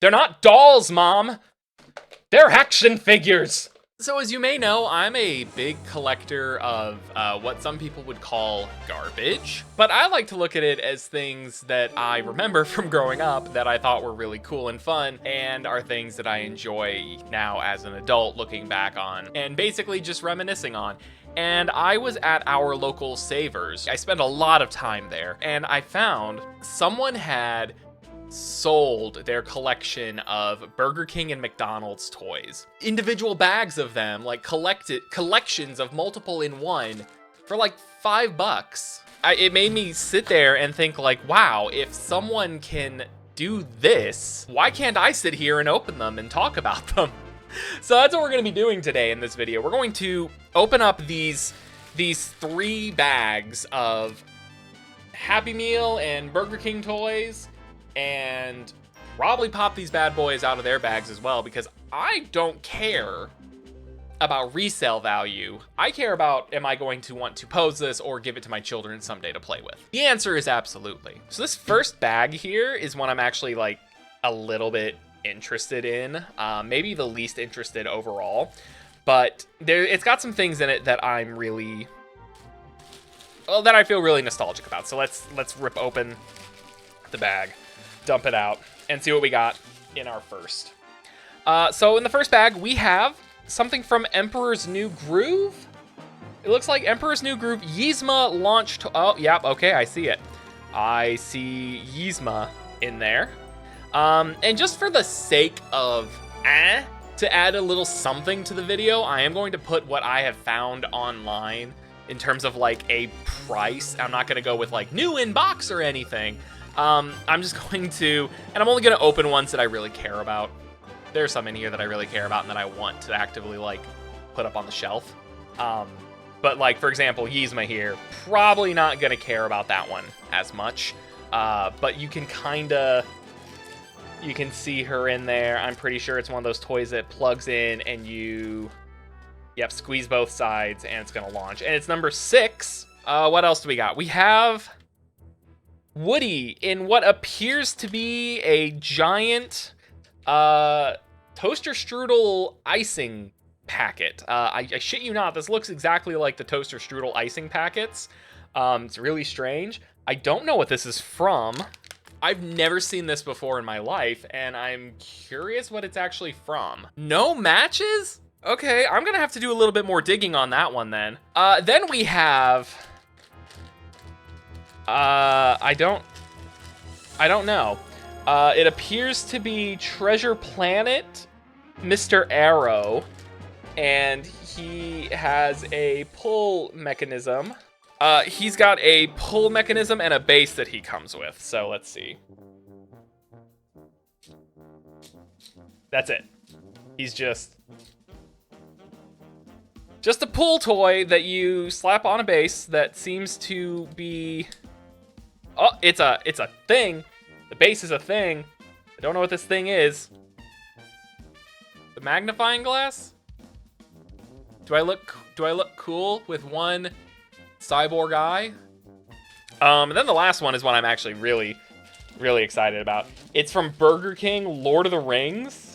They're not dolls, Mom! They're action figures! So as you may know, I'm a big collector of what some people would call garbage, but I like to look at it as things that I remember from growing up that I thought were really cool and fun, and are things that I enjoy now as an adult looking back on, and basically just reminiscing on. And I was at our local Savers. I spent a lot of time there, and I found someone had sold their collection of Burger King and McDonald's toys. Individual bags of them, like collections of multiple in one for like $5. It made me sit there and think like, wow, if someone can do this, why can't I sit here and open them and talk about them? So that's what we're going to be doing today in this video. We're going to open up these 3 bags of Happy Meal and Burger King toys, and probably pop these bad boys out of their bags as well, because I don't care about resale value. I care about, am I going to want to pose this or give it to my children someday to play with? The answer is absolutely. So this first bag here is one I'm actually like a little bit interested in, maybe the least interested overall, but it's got some things in it that I'm really, well, that I feel really nostalgic about. So let's rip open the bag, dump it out, and see what we got in our first. So in the first bag, we have something from Emperor's New Groove. It looks like Emperor's New Groove Yzma launched. Oh, yep, okay, I see it. I see Yzma in there. And just for the sake of to add a little something to the video, I am going to put what I have found online in terms of like a price. I'm not gonna go with like new in box or anything. I'm just going to, and I'm only going to open ones that I really care about. There's some in here that I really care about and that I want to actively like put up on the shelf. But like, for example, Yzma here, probably not going to care about that one as much. But you can you can see her in there. I'm pretty sure it's one of those toys that plugs in and yep, squeeze both sides and it's going to launch. And it's number 6. What else do we got? We have Woody in what appears to be a giant toaster strudel icing packet. I shit you not, this looks exactly like the toaster strudel icing packets. It's really strange. I don't know what this is from. I've never seen this before in my life, and I'm curious what it's actually from. No matches? Okay, I'm gonna have to do a little bit more digging on that one then. Then we have I don't know. It appears to be Treasure Planet, Mr. Arrow, and he has a pull mechanism. He's got a pull mechanism and a base that he comes with. So let's see. That's it. He's just a pull toy that you slap on a base that seems to be, oh, it's a thing. The base is a thing. I don't know what this thing is. The magnifying glass? Do I look cool with one cyborg eye? And then the last one is one I'm actually really, really excited about. It's from Burger King, Lord of the Rings.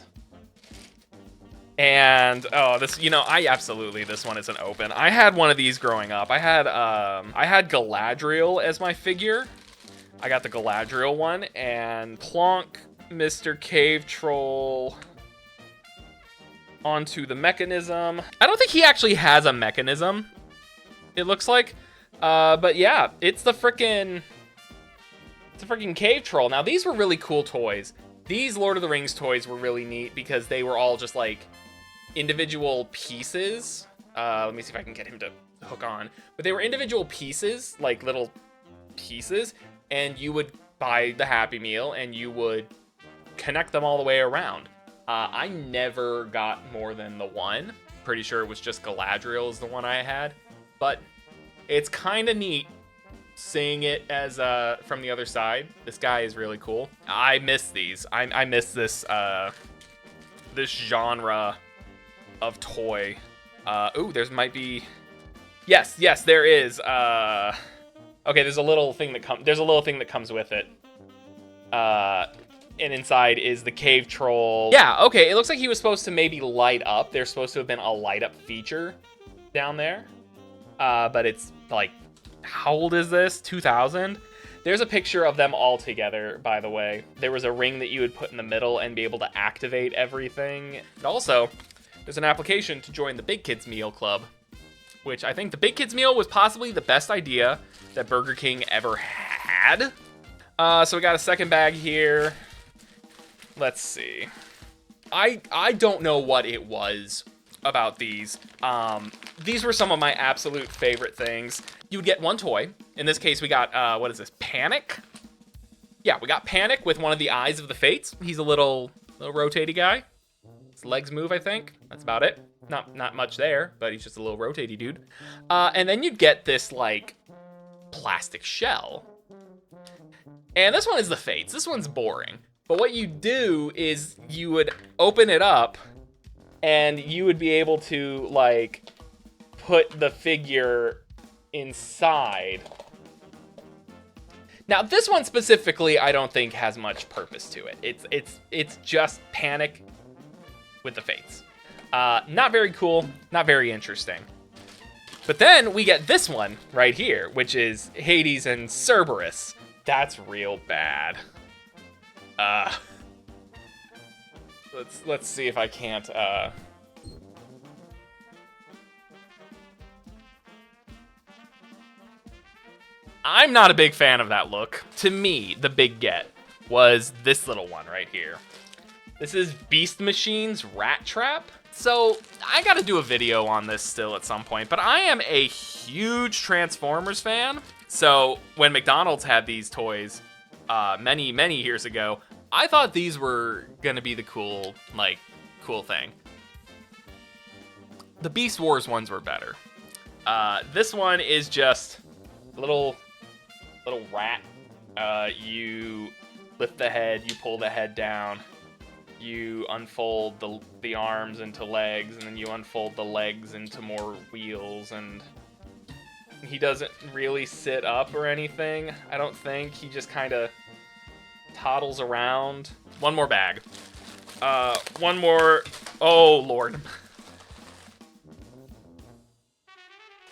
And oh, this, you know, this one isn't open. I had one of these growing up. I had Galadriel as my figure. I got the Galadriel one, and plonk Mr. Cave Troll onto the mechanism. I don't think he actually has a mechanism, it looks like. But yeah, it's the frickin' Cave Troll. Now, these were really cool toys. These Lord of the Rings toys were really neat because they were all just like individual pieces. Let me see if I can get him to hook on. But they were individual pieces, like little pieces, and you would buy the Happy Meal and you would connect them all the way around. I never got more than the one. Pretty sure it was just Galadriel is the one I had. But it's kind of neat seeing it as from the other side. This guy is really cool. I miss these. I miss this this genre of toy. Ooh, there's might be. Yes, there is. Okay, there's a little thing that comes with it. And inside is the cave troll. Yeah, okay, it looks like he was supposed to maybe light up. There's supposed to have been a light up feature down there. But it's like, how old is this? 2000? There's a picture of them all together, by the way. There was a ring that you would put in the middle and be able to activate everything. And also, there's an application to join the Big Kids Meal Club, which I think the Big Kids Meal was possibly the best idea that Burger King ever had. So we got a second bag here. Let's see. I don't know what it was about these. These were some of my absolute favorite things. You would get one toy. In this case, we got, what is this, Panic? Yeah, we got Panic with one of the Eyes of the Fates. He's a little rotatey guy. His legs move, I think. That's about it. Not much there, but he's just a little rotatey dude. And then you'd get this, like, plastic shell. And this one is the Fates. This one's boring. But what you do is you would open it up and you would be able to, like, put the figure inside. Now, this one specifically, I don't think has much purpose to it. It's just Panic with the Fates. Not very cool, not very interesting. But then we get this one right here, which is Hades and Cerberus. That's real bad. Let's see if I can't, I'm not a big fan of that look. To me, the big get was this little one right here. This is Beast Machine's Rat Trap. So I gotta do a video on this still at some point, but I am a huge Transformers fan. So when McDonald's had these toys many years ago, I thought these were gonna be the cool thing. The Beast Wars ones were better. This one is just a little rat. You lift the head, you pull the head down, you unfold the arms into legs, and then you unfold the legs into more wheels, and he doesn't really sit up or anything, I don't think. He just kind of toddles around. One more bag. One more. Oh, Lord.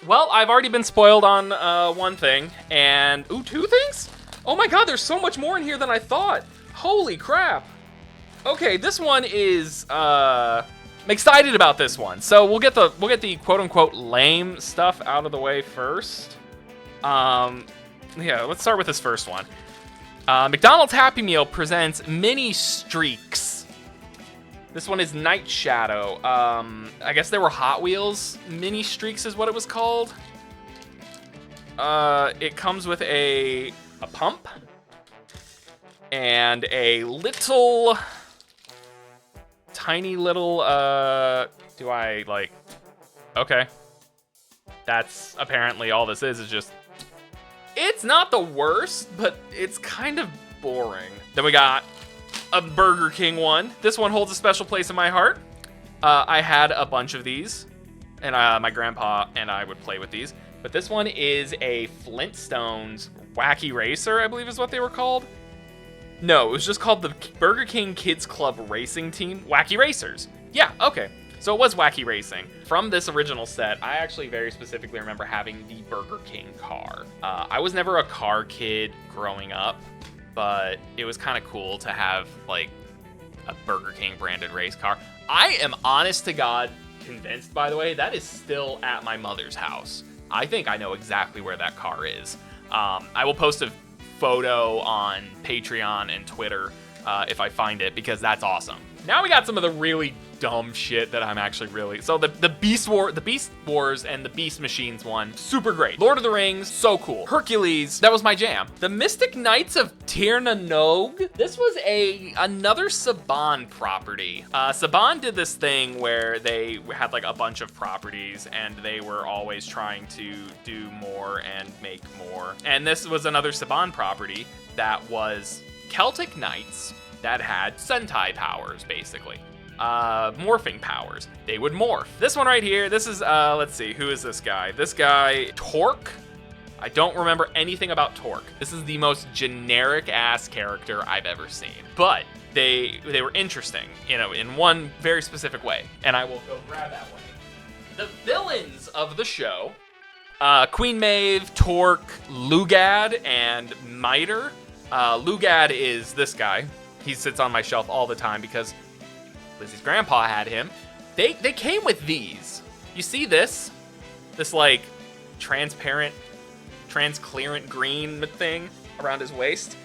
Well, I've already been spoiled on one thing, and... Ooh, two things? Oh my god, there's so much more in here than I thought. Holy crap. Okay, this one is... I'm excited about this one. So we'll get the quote-unquote lame stuff out of the way first. Yeah, let's start with this first one. McDonald's Happy Meal presents Mini Streaks. This one is Night Shadow. I guess they were Hot Wheels Mini Streaks is what it was called. It comes with a pump and a little tiny little okay. That's apparently all this is just, it's not the worst, but it's kind of boring. Then we got a Burger King one. This one holds a special place in my heart. I had a bunch of these, and my grandpa and I would play with these. But this one is a Flintstones Wacky Racer, I believe is what they were called. No, it was just called the Burger King Kids Club Racing Team Wacky Racers. Yeah, okay. So it was Wacky Racing. From this original set, I actually very specifically remember having the Burger King car. I was never a car kid growing up, but it was kind of cool to have like a Burger King branded race car. I am honest to God convinced, by the way, that is still at my mother's house. I think I know exactly where that car is. I will post a photo on Patreon and Twitter if I find it, because that's awesome. Now we got some of the really dumb shit that I'm actually really... So the Beast Wars and the Beast Machines one, super great. Lord of the Rings, so cool. Hercules, that was my jam. The Mystic Knights of Tir na Nog. This was another Saban property. Saban did this thing where they had like a bunch of properties and they were always trying to do more and make more. And this was another Saban property that was Celtic Knights that had Sentai powers, basically. Morphing powers. They would morph. This one right here, this is, let's see, who is this guy? This guy, Torque, I don't remember anything about Torque. This is the most generic ass character I've ever seen. But they were interesting, you know, in one very specific way. And I will go grab that way. The villains of the show, Queen Maeve, Torque, Lugad, and Miter. Lugad is this guy. He sits on my shelf all the time because Lizzie's grandpa had him. They came with these. You see this like transparent, transclearant green thing around his waist?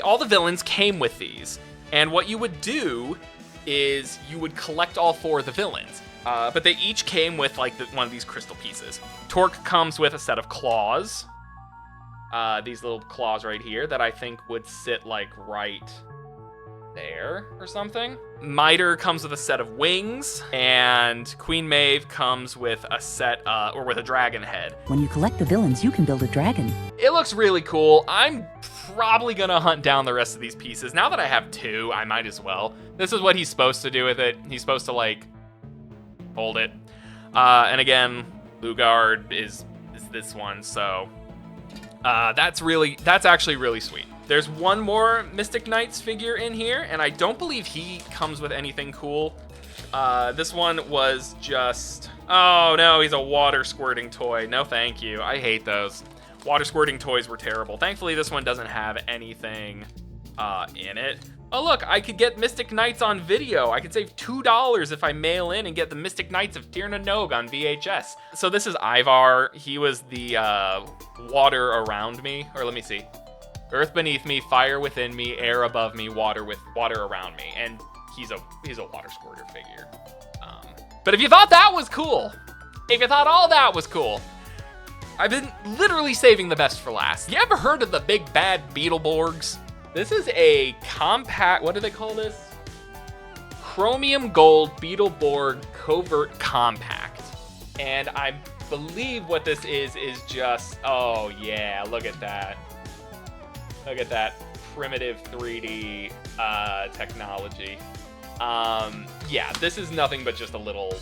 All the villains came with these. And what you would do is you would collect all 4 of the villains. But they each came with like one of these crystal pieces. Torque comes with a set of claws. These little claws right here that I think would sit like right there or something. Miter comes with a set of wings, and Queen Maeve comes with a set, or with a dragon head. When you collect the villains, you can build a dragon. It looks really cool. I'm probably gonna hunt down the rest of these pieces. Now that I have 2, I might as well. This is what he's supposed to do with it. He's supposed to like hold it. And again, Lugard is this one, so that's actually really sweet. There's one more Mystic Knights figure in here, and I don't believe he comes with anything cool. This one was just, oh no, he's a water squirting toy. No thank you, I hate those. Water squirting toys were terrible. Thankfully this one doesn't have anything in it. Oh look, I could get Mystic Knights on video. I could save $2 if I mail in and get the Mystic Knights of Tir na Nog on VHS. So this is Ivar. He was the water around me, or let me see. Earth beneath me, fire within me, air above me, water around me. And he's a water squirter figure. But if you thought that was cool, if you thought all that was cool, I've been literally saving the best for last. You ever heard of the big bad Beetleborgs? This is a compact, what do they call this? Chromium Gold Beetleborg Covert Compact. And I believe what this is just, oh yeah, look at that. Look at that primitive 3D technology. Yeah, this is nothing but just a little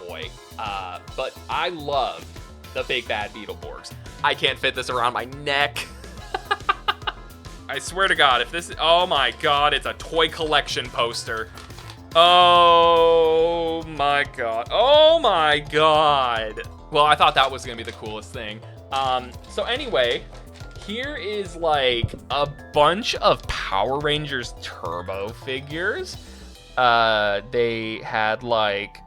toy. But I love the big bad Beetleborgs. I can't fit this around my neck. I swear to God, if this, oh my God, it's a toy collection poster. Oh my God, oh my God. Well, I thought that was gonna be the coolest thing. So anyway, here is like a bunch of Power Rangers Turbo figures. They had like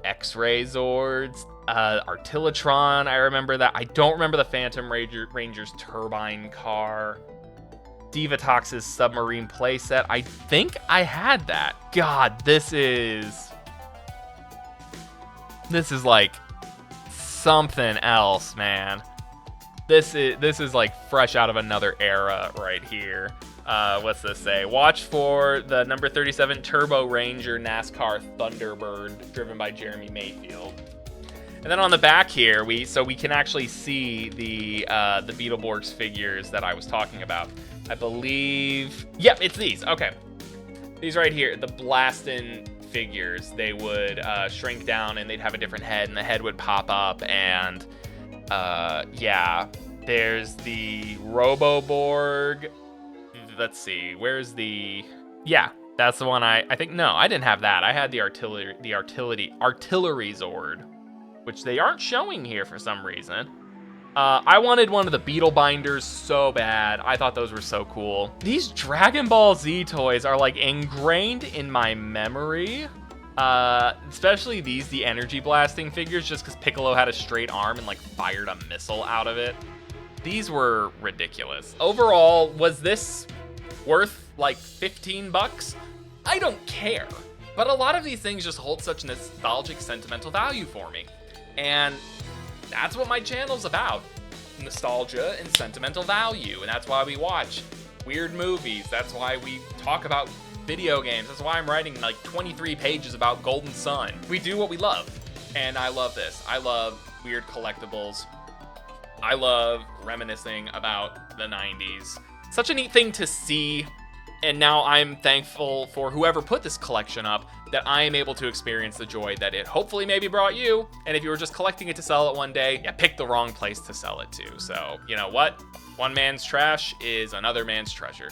X-Ray Zords, Artillatron, I remember that. I don't remember the Phantom Rangers Turbine car. Divatox's submarine playset. I think I had that. God, this is like something else, man. This is like fresh out of another era right here. What's this say? Watch for the number 37 Turbo Ranger NASCAR Thunderbird driven by Jeremy Mayfield. And then on the back here, we can actually see the Beetleborgs figures that I was talking about. I believe, yep, it's these. Okay, these right here, the Blastin figures. They would shrink down and they'd have a different head, and the head would pop up. And yeah, there's the Roboborg. Let's see, where's the? Yeah, that's the one. I think no, I didn't have that. I had the artillery Zord, which they aren't showing here for some reason. I wanted one of the Beetle Binders so bad. I thought those were so cool. These Dragon Ball Z toys are like ingrained in my memory. Especially these, the energy blasting figures, just because Piccolo had a straight arm and like fired a missile out of it. These were ridiculous. Overall, was this worth like 15 bucks? I don't care. But a lot of these things just hold such nostalgic, sentimental value for me. And that's what my channel's about. Nostalgia and sentimental value. And that's why we watch weird movies. That's why we talk about video games. That's why I'm writing like 23 pages about Golden Sun. We do what we love. And I love this. I love weird collectibles. I love reminiscing about the 90s. Such a neat thing to see And now I'm thankful for whoever put this collection up, that I am able to experience the joy that it hopefully maybe brought you. And if you were just collecting it to sell it one day, you picked the wrong place to sell it to. So, you know what? One man's trash is another man's treasure.